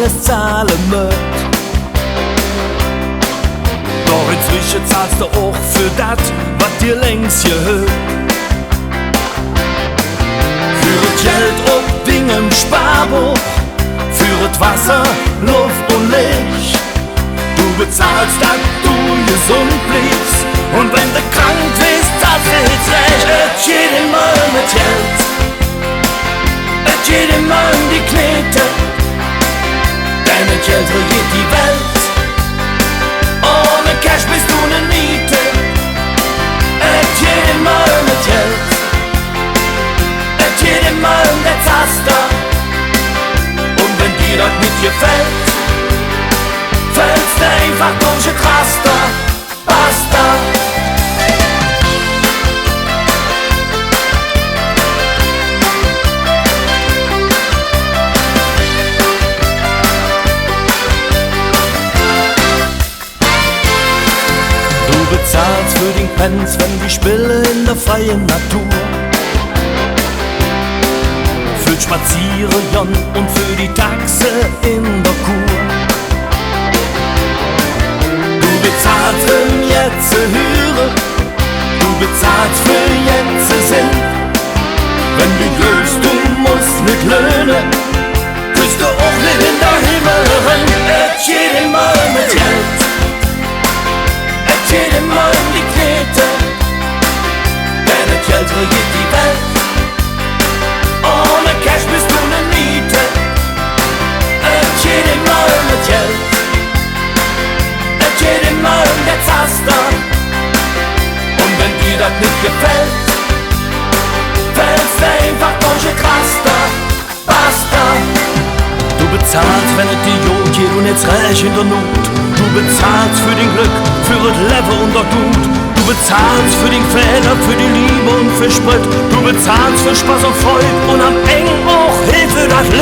alles zahlen möcht. Doch inzwischen zahlst du auch für dat, was dir längst gehört. Für das Geld ob Dinge im Sparbuch, für das Wasser, Luft und Licht. Du bezahlst, dass du gesund bliebst, und wenn du krank bist, das ist recht. Es geht immer mit Geld, es geht immer um die Knete, denn das Geld regiert die Welt. Ohne Cash bist du ne Niete. Es geht immer mit Geld, es geht immer um der Zaster, und wenn dir das nicht gefällt, fällst du einfach durch ein Raster. Basta. Du bezahlst für den Pens, wenn die Spille in der freien Natur, für die Spaziergang und für die Taxe in der Kur. Du bezahlst für jetzt Höre, du bezahlst für jetzt Sinn. Wenn du löst, du musst nicht löhnen, küsst du auch nicht in der Himmel rein. Es geht immer mit Geld, es geht immer um die Knete, denn das Geld regiert die Welt. Ohne Cash bist du ne Niete. Es geht immer mit Geld, es geht immer um der Zaster, und wenn dir das nicht gefällt, fällst du einfach durch ein Raster. Basta. Du bezahlst, wenn es dir gut geht und jetzt reich in der Not. Du bezahlst für den Glück, für das Leben und der Tod. Du bezahlst für den Fehler, für die Liebe und für Sprit. Du bezahlst für Spaß und Freude und am Ende auch Hilfe das Leben.